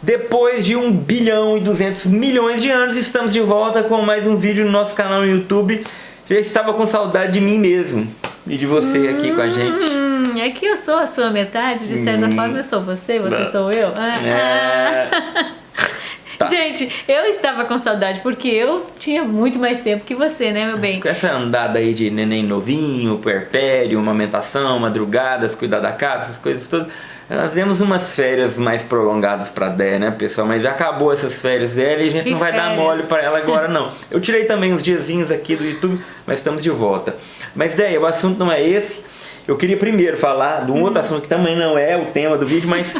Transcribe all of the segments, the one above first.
Depois de 1 bilhão e 200 milhões de anos, estamos de volta com mais um vídeo no nosso canal no YouTube. Já estava com saudade de mim mesmo e de você aqui com a gente. É que eu sou a sua metade, de certa forma eu sou você sou eu. Tá. Gente, eu estava com saudade porque eu tinha muito mais tempo que você, né, meu bem? Com essa andada aí de neném novinho, puerpério, amamentação, madrugadas, cuidar da casa, essas coisas todas. Nós demos umas férias mais prolongadas pra Dé, né, pessoal? Mas já acabou essas férias dela e a gente não vai dar mole pra ela agora, não. Eu tirei também uns diazinhos aqui do YouTube, mas estamos de volta. Mas, Dé, o assunto não é esse. Eu queria primeiro falar de um outro assunto que também não é o tema do vídeo, mas...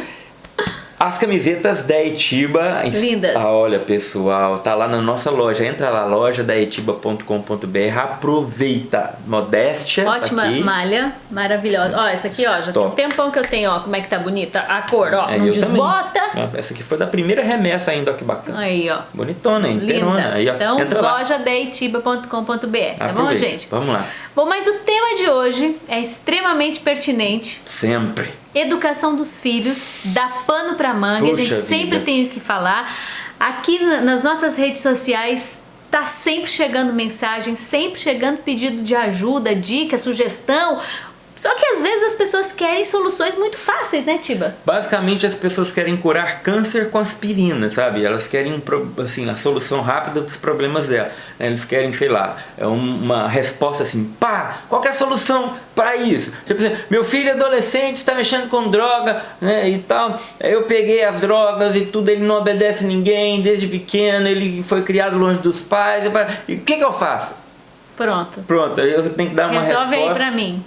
As camisetas da Etiba, lindas. Olha, pessoal, tá lá na nossa loja. Entra lá, loja da etiba.com.br. Aproveita. Modéstia. Ótima tá aqui. Malha, maravilhosa. Ó, essa aqui, ó, já tem um tempão que eu tenho, ó, como é que tá bonita a cor, ó, não desbota. Essa aqui foi da primeira remessa ainda, ó, que bacana. Aí, ó. Bonitona, inteirona. Aí, ó. Então, entra loja da etiba.com.br, tá bom, gente? Vamos lá. Bom, mas o tema de hoje é extremamente pertinente. Sempre. Educação dos filhos, dá pano pra manga, Puxa a gente sempre tem o que falar. Aqui nas nossas redes sociais tá sempre chegando mensagem, sempre chegando pedido de ajuda, dica, sugestão. Só que às vezes as pessoas querem soluções muito fáceis, né, Tiba? Basicamente as pessoas querem curar câncer com aspirina, sabe? Elas querem, assim, a solução rápida dos problemas dela. Eles querem, sei lá, uma resposta assim, pá, qual que é a solução para isso? Tipo assim, meu filho adolescente está mexendo com droga, né, e tal. Eu peguei as drogas e tudo, ele não obedece ninguém, desde pequeno, ele foi criado longe dos pais. E o que eu faço? Pronto, eu tenho que dar uma resposta. Resolve aí pra mim.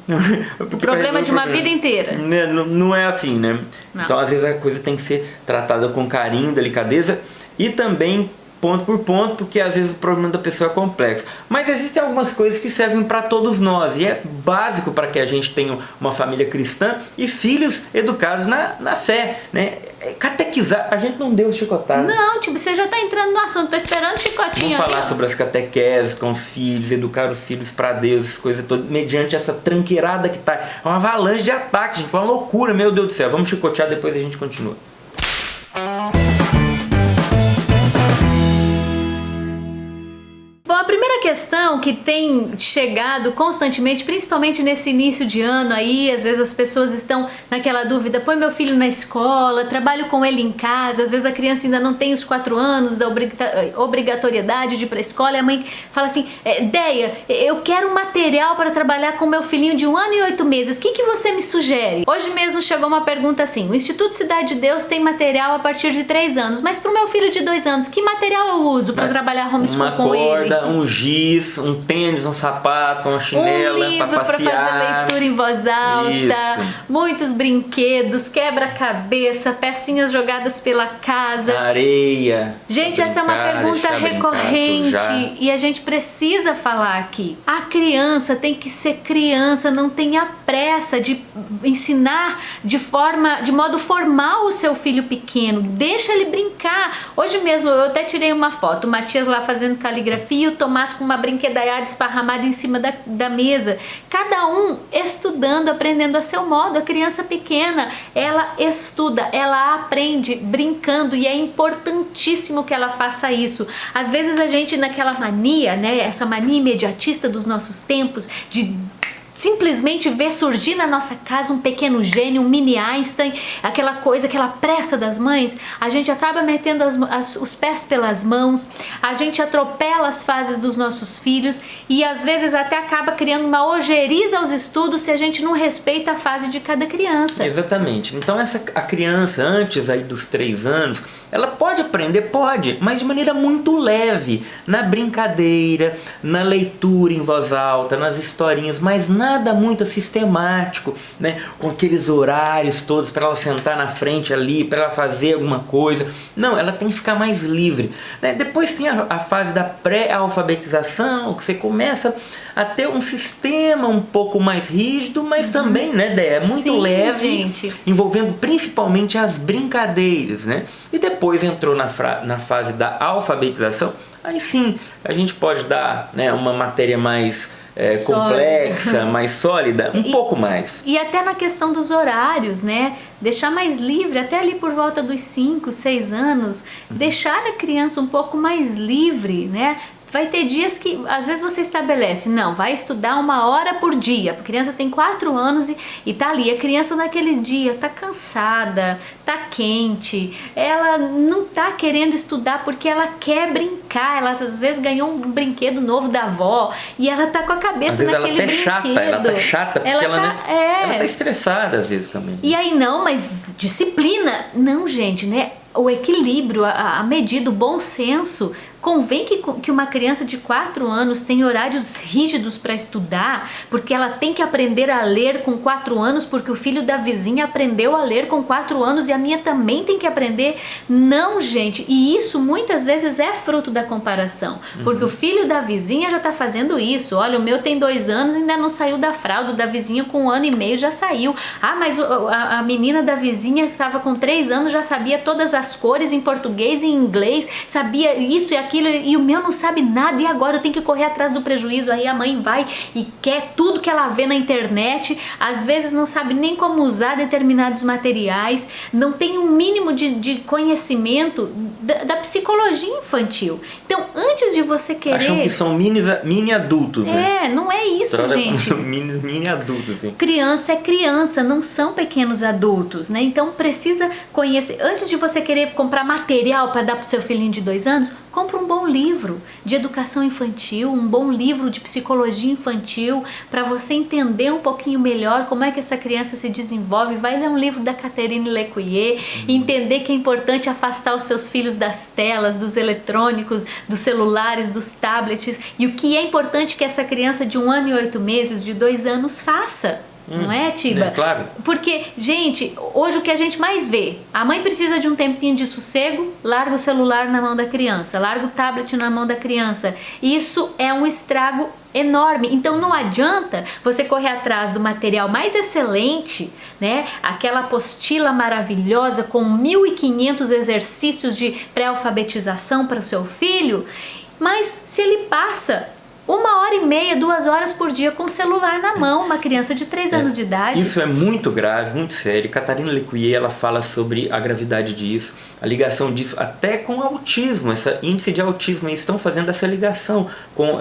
O problema de uma vida inteira. Não é assim, né? Não. Então às vezes a coisa tem que ser tratada com carinho, delicadeza e também ponto por ponto, porque às vezes o problema da pessoa é complexo. Mas existem algumas coisas que servem para todos nós e é básico para que a gente tenha uma família cristã e filhos educados na fé, né? Catequizar, a gente não deu chicotada. Não, tipo, você já tá entrando no assunto, tô esperando chicotinho. Vamos falar sobre as catequeses com os filhos, educar os filhos para Deus, coisa toda, mediante essa tranqueirada que tá. É uma avalanche de ataque, gente, uma loucura, meu Deus do céu. Vamos chicotear, depois a gente continua. Bom, a primeira questão que tem chegado constantemente, principalmente nesse início de ano aí, às vezes as pessoas estão naquela dúvida, põe meu filho na escola, trabalho com ele em casa, às vezes a criança ainda não tem os 4 anos da obrigatoriedade de ir pra escola e a mãe fala assim, Deia, eu quero um material para trabalhar com meu filhinho de 1 ano e 8 meses, o que você me sugere? Hoje mesmo chegou uma pergunta assim, o Instituto Cidade de Deus tem material a partir de 3 anos, mas pro meu filho de 2 anos, que material eu uso para trabalhar homeschool com ele? Um giz, um tênis, um sapato, uma chinela, um livro para fazer leitura em voz alta, isso. Muitos brinquedos, quebra-cabeça, pecinhas jogadas pela casa, areia. Gente, essa é uma pergunta recorrente e a gente precisa falar aqui. A criança tem que ser criança, não tenha pressa de ensinar de modo formal o seu filho pequeno. Deixa ele brincar. Hoje mesmo eu até tirei uma foto, o Matias lá fazendo caligrafia e o Tomás com uma brinquedaiada esparramada em cima da mesa. Cada um estudando, aprendendo a seu modo. A criança pequena, ela estuda, ela aprende brincando e é importantíssimo que ela faça isso. Às vezes a gente naquela mania, né, essa mania imediatista dos nossos tempos de simplesmente ver surgir na nossa casa um pequeno gênio, um mini Einstein, aquela coisa, aquela pressa das mães, a gente acaba metendo os pés pelas mãos, a gente atropela as fases dos nossos filhos e às vezes até acaba criando uma ojeriza aos estudos se a gente não respeita a fase de cada criança. Exatamente. Então a criança antes aí dos 3 anos, ela pode aprender, pode, mas de maneira muito leve, na brincadeira, na leitura em voz alta, nas historinhas, mas nada muito sistemático, né? Com aqueles horários todos para ela sentar na frente ali, para ela fazer alguma coisa. Não, ela tem que ficar mais livre, né? Depois tem a fase da pré-alfabetização, que você começa a ter um sistema um pouco mais rígido, mas também, né, Dé, muito Sim, leve, gente. envolvendo principalmente as brincadeiras, né? E depois entrou na fase da alfabetização, aí sim a gente pode dar, né, uma matéria mais complexa, mais sólida, pouco mais. E até na questão dos horários, né? Deixar mais livre, até ali por volta dos 5, 6 anos, deixar a criança um pouco mais livre, né? Vai ter dias que às vezes você estabelece, não, vai estudar 1 hora por dia. A criança tem 4 anos e tá ali. A criança naquele dia tá cansada, tá quente, ela não tá querendo estudar porque ela quer brincar. Ela às vezes ganhou um brinquedo novo da avó e ela tá com a cabeça naquele brinquedo. Ela tá chata porque ela tá estressada às vezes também. E aí não, mas disciplina. Não, gente, né? O equilíbrio, a medida, o bom senso. Convém que uma criança de 4 anos tenha horários rígidos para estudar, porque ela tem que aprender a ler com 4 anos, porque o filho da vizinha aprendeu a ler com 4 anos e a minha também tem que aprender. Não, gente, e isso muitas vezes é fruto da comparação, porque o filho da vizinha já está fazendo isso. Olha, o meu tem 2 anos e ainda não saiu da fralda, o da vizinha com 1 ano e meio já saiu. Ah, mas a menina da vizinha que estava com 3 anos já sabia todas as cores em português e em inglês, sabia isso e aquilo, e o meu não sabe nada, e agora eu tenho que correr atrás do prejuízo. Aí a mãe vai e quer tudo que ela vê na internet, às vezes não sabe nem como usar determinados materiais, não tem um mínimo de conhecimento da psicologia infantil. Então, antes de você querer... Acham que são mini adultos, né? Não é isso, gente. mini adultos, sim. Criança é criança, não são pequenos adultos, né? Então, precisa conhecer. Antes de você querer comprar material para dar pro seu filhinho de 2 anos, compra um bom livro de educação infantil, um bom livro de psicologia infantil, para você entender um pouquinho melhor como é que essa criança se desenvolve. Vai ler um livro da Catherine Lecuyer, entender que é importante afastar os seus filhos das telas, dos eletrônicos, dos celulares, dos tablets, e o que é importante que essa criança de 1 ano e 8 meses, de 2 anos faça. Não é, Tiba? Claro. Porque, gente, hoje o que a gente mais vê, a mãe precisa de um tempinho de sossego, larga o celular na mão da criança, larga o tablet na mão da criança. Isso é um estrago enorme. Então não adianta você correr atrás do material mais excelente, né? Aquela apostila maravilhosa com 1.500 exercícios de pré-alfabetização para o seu filho, mas se ele passa 1h30, 2 horas por dia com o celular na mão, uma criança de 3 anos de idade. Isso é muito grave, muito sério. Catarina Lecuyer, ela fala sobre a gravidade disso, a ligação disso até com o autismo. Esse índice de autismo, eles estão fazendo essa ligação com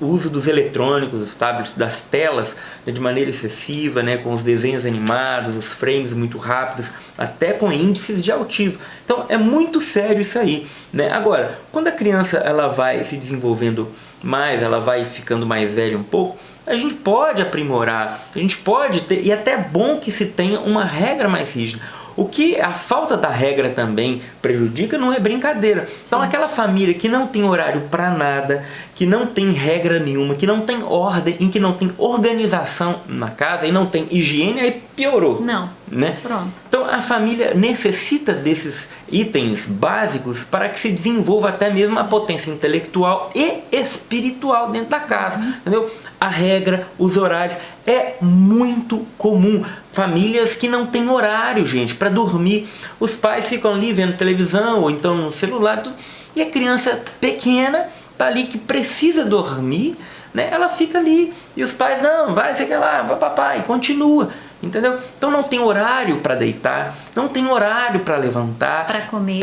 o uso dos eletrônicos, dos tablets, das telas, né, de maneira excessiva, né, com os desenhos animados, os frames muito rápidos, até com índices de autismo. Então é muito sério isso aí, né? Agora, quando a criança ela vai se desenvolvendo mais, ela vai ficando mais velha um pouco, a gente pode aprimorar, a gente pode ter, e até é bom que se tenha uma regra mais rígida. O que a falta da regra também prejudica não é brincadeira. Então aquela família que não tem horário para nada, que não tem regra nenhuma, que não tem ordem, em que não tem organização na casa e não tem higiene, aí piorou. Não, né? Pronto. Então a família necessita desses itens básicos para que se desenvolva até mesmo a potência intelectual e espiritual dentro da casa, entendeu? A regra, os horários, é muito comum. Famílias que não têm horário, gente, para dormir. Os pais ficam ali vendo televisão ou então no celular, tudo, e a criança pequena tá ali que precisa dormir, né? Ela fica ali e os pais, não, vai, sei lá, vai papai, e continua. Entendeu? Então não tem horário para deitar, não tem horário para levantar, para comer,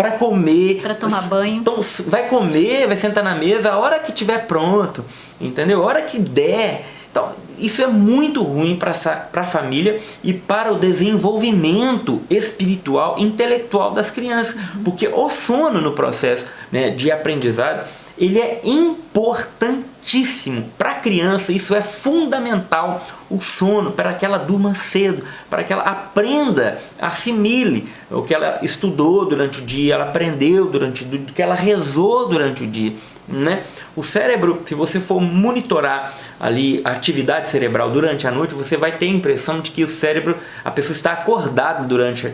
para tomar banho. Então vai comer, vai sentar na mesa a hora que estiver pronto, entendeu? A hora que der. Então isso é muito ruim para a família e para o desenvolvimento espiritual, intelectual das crianças, porque o sono no processo, né, de aprendizado, ele é importantíssimo para a criança. Isso é fundamental, o sono, para que ela durma cedo, para que ela aprenda, assimile o que ela estudou durante o dia, ela aprendeu durante o dia, o que ela rezou durante o dia, né? O cérebro, se você for monitorar ali a atividade cerebral durante a noite, você vai ter a impressão de que o cérebro, a pessoa está acordada durante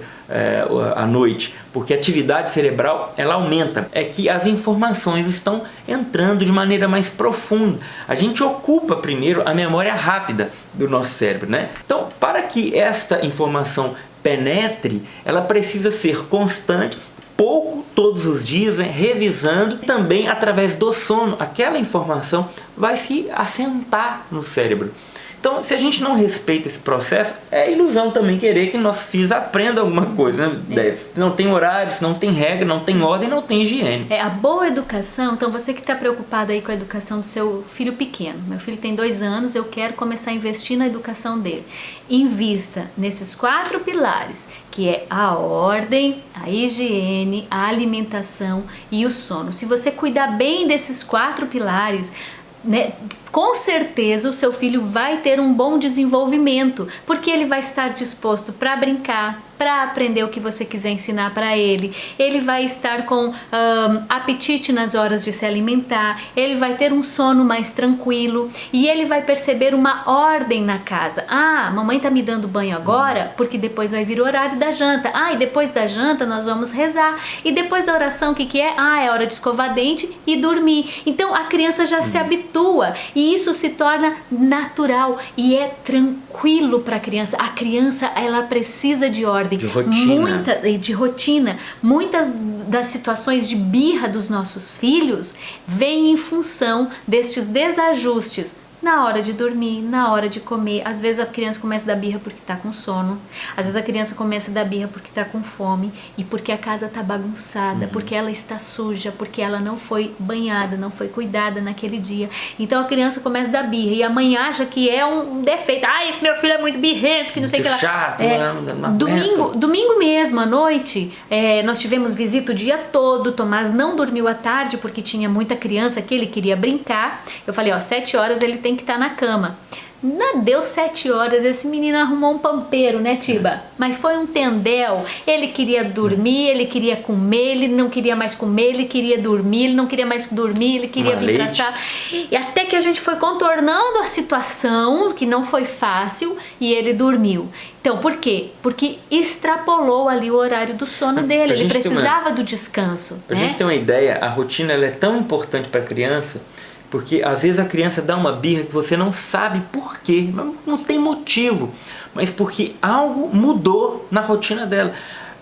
a noite, porque a atividade cerebral ela aumenta, é que as informações estão entrando de maneira mais profunda. A gente ocupa primeiro a memória rápida do nosso cérebro, né? Então, para que esta informação penetre, ela precisa ser constante pouco todos os dias, né, revisando. Também através do sono, aquela informação vai se assentar no cérebro. Então, se a gente não respeita esse processo, é ilusão também querer que nossos filhos aprendam alguma coisa, né? Não tem horários, não tem regra, não tem ordem, não tem higiene. A boa educação, então você que está preocupado aí com a educação do seu filho pequeno. Meu filho tem 2 anos, eu quero começar a investir na educação dele. Invista nesses 4 pilares, que é a ordem, a higiene, a alimentação e o sono. Se você cuidar bem desses 4 pilares, né, com certeza o seu filho vai ter um bom desenvolvimento, porque ele vai estar disposto para brincar, para aprender o que você quiser ensinar para ele. Ele vai estar com apetite nas horas de se alimentar, ele vai ter um sono mais tranquilo e ele vai perceber uma ordem na casa. Ah, mamãe tá me dando banho agora porque depois vai vir o horário da janta. Ah, e depois da janta nós vamos rezar. E depois da oração o que é? Ah, é hora de escovar dente e dormir. Então a criança já se habitua e isso se torna natural e é tranquilo para a criança. A criança, ela precisa de ordem. De rotina. Muitas das situações de birra dos nossos filhos vêm em função destes desajustes na hora de dormir, na hora de comer. Às vezes a criança começa a dar birra porque está com sono, às vezes a criança começa a dar birra porque está com fome e porque a casa está bagunçada, porque ela está suja, porque ela não foi banhada, não foi cuidada naquele dia. Então a criança começa a dar birra e a mãe acha que é um defeito. Ah, esse meu filho é muito birrento, que não sei o que lá. Chato, domingo mesmo, à noite, nós tivemos visita o dia todo. Tomás não dormiu à tarde porque tinha muita criança que ele queria brincar. Eu falei, 7 horas ele tem que estar na cama. Não deu 7 horas, esse menino arrumou um pampeiro, né, Tiba? Mas foi um tendel. Ele queria dormir, ele queria comer, ele não queria mais comer, ele queria dormir, ele não queria mais dormir, ele queria vir pra cá. E até que a gente foi contornando a situação, que não foi fácil, e ele dormiu. Então, por quê? Porque extrapolou ali o horário do sono dele, ele precisava do descanso. Pra gente ter uma ideia, a rotina ela é tão importante para a criança, porque às vezes a criança dá uma birra que você não sabe por quê, não tem motivo, mas porque algo mudou na rotina dela.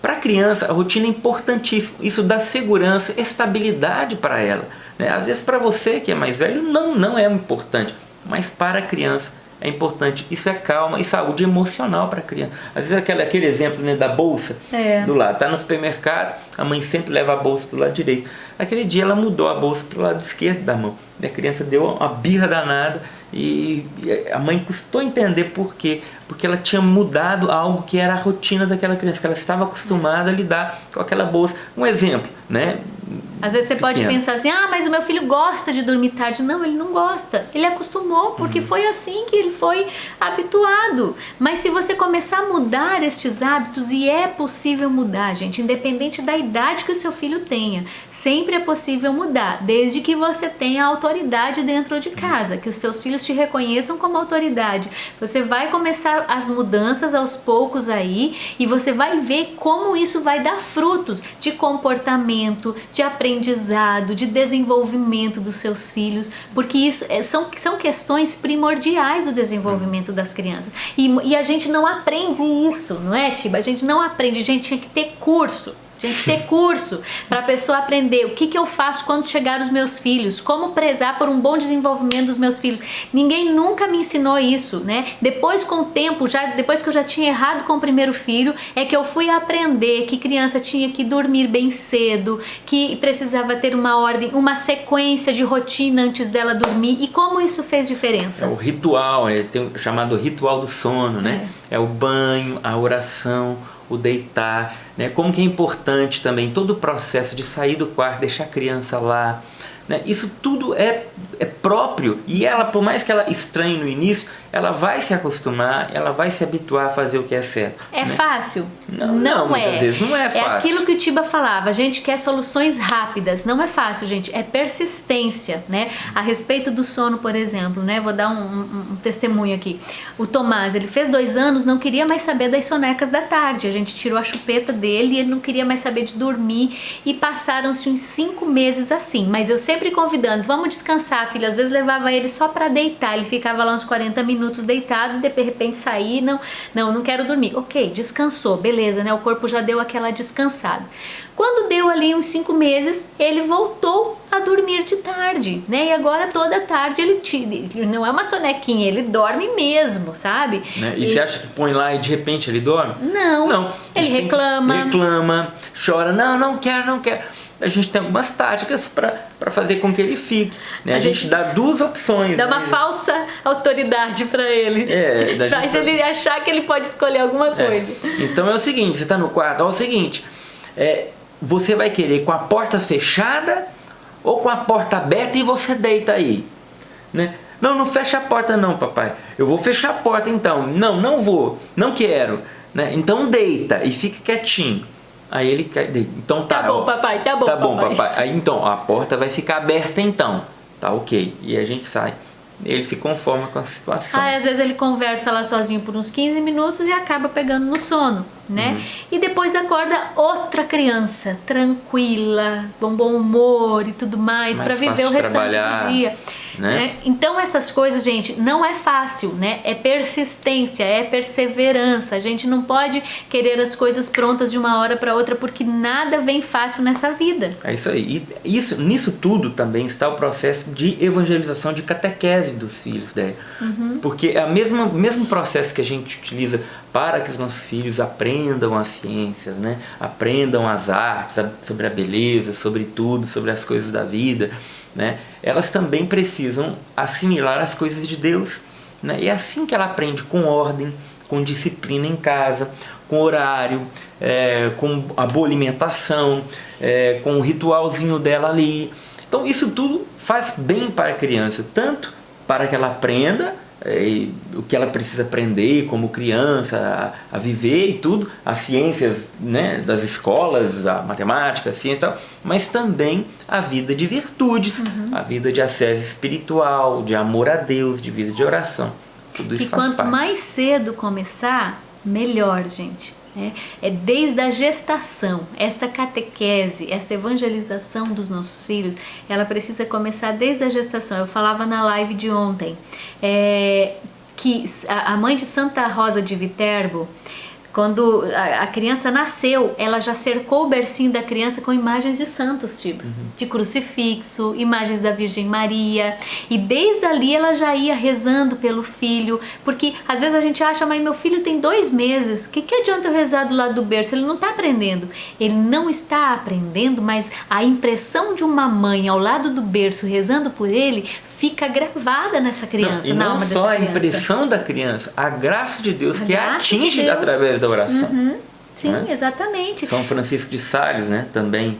Para a criança, a rotina é importantíssima, isso dá segurança, estabilidade para ela, né? Às vezes para você que é mais velho não é importante, mas para a criança é importante. Isso é calma e saúde emocional para a criança. Às vezes aquele exemplo, né, da bolsa do lado. Está no supermercado, a mãe sempre leva a bolsa do lado direito. Aquele dia ela mudou a bolsa para o lado esquerdo da mão. E a criança deu uma birra danada e a mãe custou entender por quê. Porque ela tinha mudado algo que era a rotina daquela criança, que ela estava acostumada a lidar com aquela bolsa. Um exemplo, né? Às vezes você pode pensar assim, mas o meu filho gosta de dormir tarde. Não, ele não gosta. Ele acostumou, porque foi assim que ele foi habituado. Mas se você começar a mudar estes hábitos, e é possível mudar, gente, independente da idade que o seu filho tenha, sempre é possível mudar, desde que você tenha autoridade dentro de casa, que os teus filhos te reconheçam como autoridade. Você vai começar as mudanças aos poucos aí, e você vai ver como isso vai dar frutos de comportamento, de aprendizado, de desenvolvimento dos seus filhos, porque isso são questões primordiais do desenvolvimento das crianças. E a gente não aprende isso, não é, Tiba? A gente não aprende, a gente tinha que ter curso. Tem que ter curso para a pessoa aprender o que eu faço quando chegar os meus filhos, como prezar por um bom desenvolvimento dos meus filhos. Ninguém nunca me ensinou isso, né? Depois, com o tempo, depois que eu já tinha errado com o primeiro filho, é que eu fui aprender que criança tinha que dormir bem cedo, que precisava ter uma ordem, uma sequência de rotina antes dela dormir, e como isso fez diferença. É o ritual, tem o chamado ritual do sono, né? É o banho, a oração, o deitar, né? Como que é importante também todo o processo de sair do quarto, deixar a criança lá, né? Isso tudo é próprio, e ela, por mais que ela estranhe no início, ela vai se acostumar, ela vai se habituar a fazer o que é certo. É, né? Fácil? Não, muitas vezes não é fácil. É aquilo que o Tiba falava, a gente quer soluções rápidas. Não é fácil, gente, é persistência, né? A respeito do sono, por exemplo, né? Vou dar um testemunho aqui. O Tomás, ele fez 2 anos, não queria mais saber das sonecas da tarde. A gente tirou a chupeta dele e ele não queria mais saber de dormir, e passaram-se uns 5 meses assim. Mas eu sei sempre convidando, vamos descansar, filho. Às vezes levava ele só para deitar, ele ficava lá uns 40 minutos deitado e de repente saía, não quero dormir. Ok, descansou, beleza, né? O corpo já deu aquela descansada. Quando deu ali uns 5 meses, ele voltou a dormir de tarde, né? E agora toda tarde ele não é uma sonequinha, ele dorme mesmo, sabe? Né? E você acha que põe lá e de repente ele dorme? Não. Ele reclama, chora, não quero. A gente tem algumas táticas para fazer com que ele fique, né? A gente dá 2 opções. Dá uma falsa autoridade para ele. Faz ele achar que ele pode escolher alguma coisa. Então é o seguinte, você está no quarto, é o seguinte, você vai querer com a porta fechada ou com a porta aberta e você deita aí, né? Não fecha a porta não, papai. Eu vou fechar a porta então. Não vou, não quero, né? Então deita e fica quietinho. Aí ele quer deita. Então tá bom, papai, tá bom, papai. Aí então a porta vai ficar aberta então. Tá ok. E a gente sai. Ele se conforma com a situação. Às vezes ele conversa lá sozinho por uns 15 minutos e acaba pegando no sono, né? E depois acorda outra criança, tranquila, com bom humor e tudo mais, para viver o restante do dia. Né? Então essas coisas, gente, não é fácil, né? É persistência, é perseverança. A gente não pode querer as coisas prontas de uma hora para outra, porque nada vem fácil nessa vida. É isso aí. E nisso tudo também está o processo de evangelização, de catequese dos filhos, né? Porque é o mesmo processo que a gente utiliza para que os nossos filhos aprendam as ciências, né? Aprendam as artes, sobre a beleza, sobre tudo, sobre as coisas da vida, né? Elas também precisam assimilar as coisas de Deus, né? E é assim que ela aprende, com ordem, com disciplina em casa, com horário, com a boa alimentação, com o ritualzinho dela ali. Então isso tudo faz bem para a criança, tanto para que ela aprenda o que ela precisa aprender como criança, a viver e tudo, as ciências, né, das escolas, a matemática, a ciência e tal, mas também a vida de virtudes, a vida de ascese espiritual, de amor a Deus, de vida de oração. Tudo isso e faz quanto parte. mais cedo começar, melhor, gente. É desde a gestação, esta catequese, esta evangelização dos nossos filhos, ela precisa começar desde a gestação. Eu falava na live de ontem que a mãe de Santa Rosa de Viterbo, quando a criança nasceu, ela já cercou o bercinho da criança com imagens de santos, tipo, de crucifixo, imagens da Virgem Maria. E desde ali ela já ia rezando pelo filho, porque às vezes a gente acha, mas meu filho tem 2 meses, o que adianta eu rezar do lado do berço? Ele não está aprendendo. Ele não está aprendendo, mas a impressão de uma mãe ao lado do berço rezando por ele fica gravada nessa criança, na alma dessa criança. Não só a impressão da criança, a graça de Deus que atinge através da oração. Sim, né? Exatamente. São Francisco de Sales, né, também,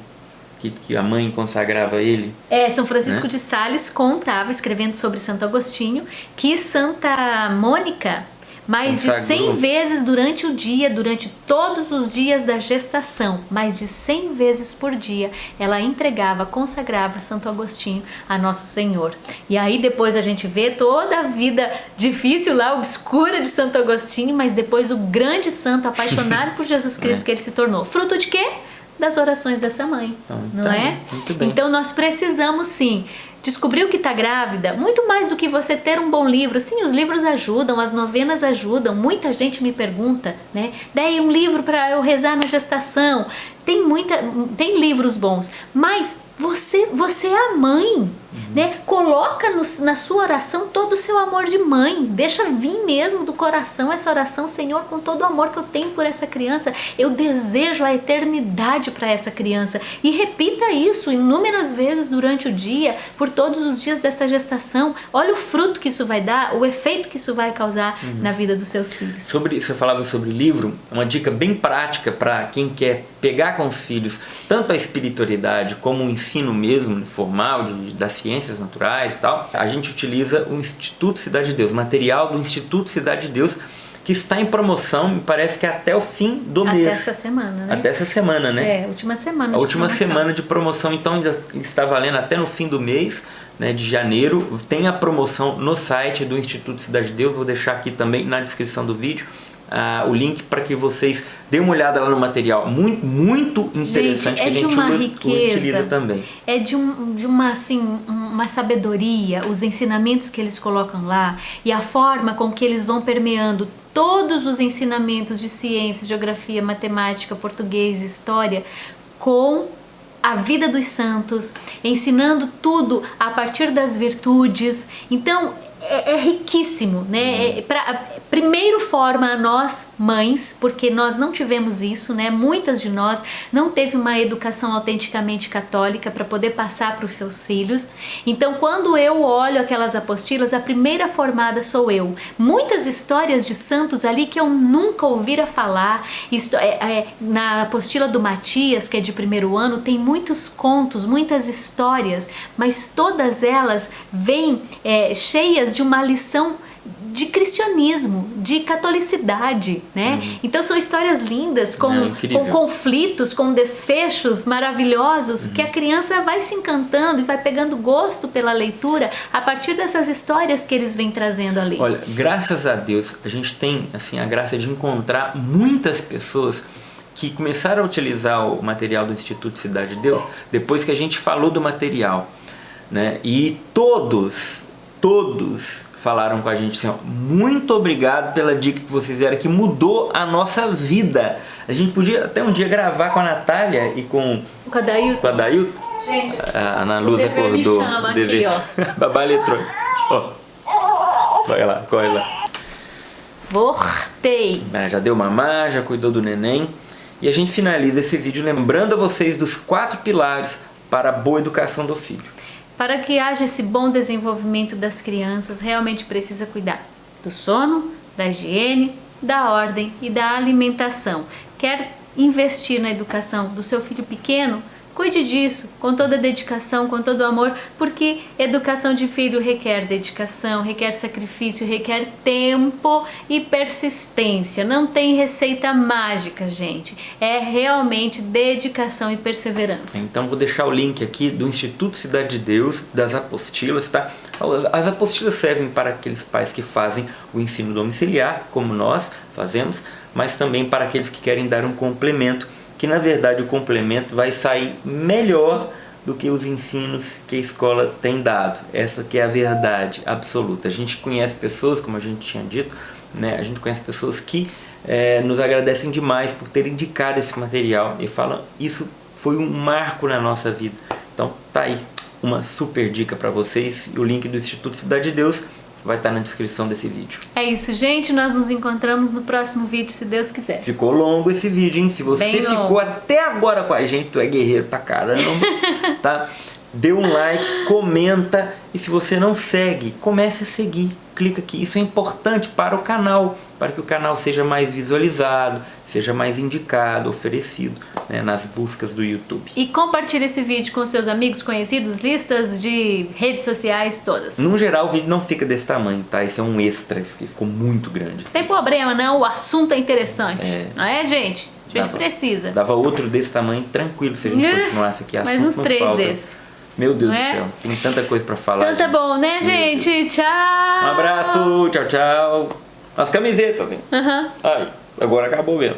que a mãe consagrava ele. São Francisco de Sales contava, escrevendo sobre Santo Agostinho, que Santa Mônica, mais de 100 vezes durante o dia, durante todos os dias da gestação, mais de 100 vezes por dia, ela entregava, consagrava Santo Agostinho a Nosso Senhor. E aí depois a gente vê toda a vida difícil lá, obscura de Santo Agostinho, mas depois o grande santo apaixonado por Jesus Cristo que ele se tornou. Fruto de quê? Das orações dessa mãe, não é? Muito bem. Então nós precisamos sim descobriu que está grávida, muito mais do que você ter um bom livro. Sim, os livros ajudam, as novenas ajudam. Muita gente me pergunta, né? Daí um livro para eu rezar na gestação. Tem livros bons, mas você é a mãe, né? Coloca na sua oração todo o seu amor de mãe. Deixa vir mesmo do coração essa oração. Senhor, com todo o amor que eu tenho por essa criança, eu desejo a eternidade para essa criança. E repita isso inúmeras vezes durante o dia, por todos os dias dessa gestação. Olha o fruto que isso vai dar, o efeito que isso vai causar na vida dos seus filhos. Você falava sobre livro, uma dica bem prática para quem quer pegar com os filhos tanto a espiritualidade como o ensino mesmo formal das ciências naturais e tal. A gente utiliza o Instituto Cidade de Deus, material do Instituto Cidade de Deus, que está em promoção, me parece que até o fim do mês. Até essa semana, né? Até essa semana, né? Última semana. A última semana de promoção, então ainda está valendo até no fim do mês, né, de janeiro. Tem a promoção no site do Instituto Cidade de Deus, vou deixar aqui também na descrição do vídeo o link para que vocês dêem uma olhada lá no material. Muito, muito interessante, gente, que a gente utiliza também. É de uma, assim, uma sabedoria, os ensinamentos que eles colocam lá e a forma com que eles vão permeando todos os ensinamentos de ciência, geografia, matemática, português, história, com a vida dos santos, ensinando tudo a partir das virtudes. Então, é riquíssimo, né? Primeiro forma a nós mães, porque nós não tivemos isso, né? Muitas de nós não teve uma educação autenticamente católica para poder passar para os seus filhos. Então, quando eu olho aquelas apostilas, a primeira formada sou eu. Muitas histórias de santos ali que eu nunca ouvira falar. Na apostila do Matias, que é de primeiro ano, tem muitos contos, muitas histórias, mas todas elas vêm cheias de uma lição de cristianismo, de catolicidade, né? Então são histórias lindas, com conflitos, com desfechos maravilhosos, que a criança vai se encantando e vai pegando gosto pela leitura a partir dessas histórias que eles vêm trazendo ali. Olha, graças a Deus, a gente tem assim a graça de encontrar muitas pessoas que começaram a utilizar o material do Instituto Cidade de Deus depois que a gente falou do material, né? E todos falaram com a gente assim, ó, muito obrigado pela dica que vocês deram, que mudou a nossa vida. A gente podia até um dia gravar com a Natália e com o Adailton. Gente, a Ana Luz acordou. Aqui, ó. Babá eletrônica. Vai lá, corre lá. Voltei. Já deu mamar, já cuidou do neném. E a gente finaliza esse vídeo lembrando a vocês dos 4 pilares para a boa educação do filho. Para que haja esse bom desenvolvimento das crianças, realmente precisa cuidar do sono, da higiene, da ordem e da alimentação. Quer investir na educação do seu filho pequeno? Cuide disso com toda a dedicação, com todo o amor, porque educação de filho requer dedicação, requer sacrifício, requer tempo e persistência. Não tem receita mágica, gente. É realmente dedicação e perseverança. Então vou deixar o link aqui do Instituto Cidade de Deus, das apostilas, tá? As apostilas servem para aqueles pais que fazem o ensino domiciliar, como nós fazemos, mas também para aqueles que querem dar um complemento, que na verdade o complemento vai sair melhor do que os ensinos que a escola tem dado. Essa que é a verdade absoluta. A gente conhece pessoas, como a gente tinha dito, né? A gente conhece pessoas que nos agradecem demais por terem indicado esse material e falam, isso foi um marco na nossa vida. Então tá aí uma super dica para vocês, e o link do Instituto Cidade de Deus vai estar na descrição desse vídeo. É isso, gente. Nós nos encontramos no próximo vídeo, se Deus quiser. Ficou longo esse vídeo, hein? Se você ficou até agora com a gente, tu é guerreiro pra caramba, tá? Dê um like, comenta, e se você não segue, comece a seguir. Clica aqui. Isso é importante para o canal, para que o canal seja mais visualizado, seja mais indicado, oferecido, né, nas buscas do YouTube. E compartilhe esse vídeo com seus amigos, conhecidos, listas de redes sociais, todas. No geral, o vídeo não fica desse tamanho, tá? Esse é um extra, ficou muito grande. Tem problema não, o assunto é interessante. Não é, gente? A gente precisa. Dava outro desse tamanho tranquilo se a gente continuasse aqui. Mais uns 3 desses. Meu Deus do céu, tem tanta coisa pra falar. Então tá bom, né, gente? Tchau! Um abraço, tchau, tchau. As camisetas, hein? Ai, agora acabou mesmo.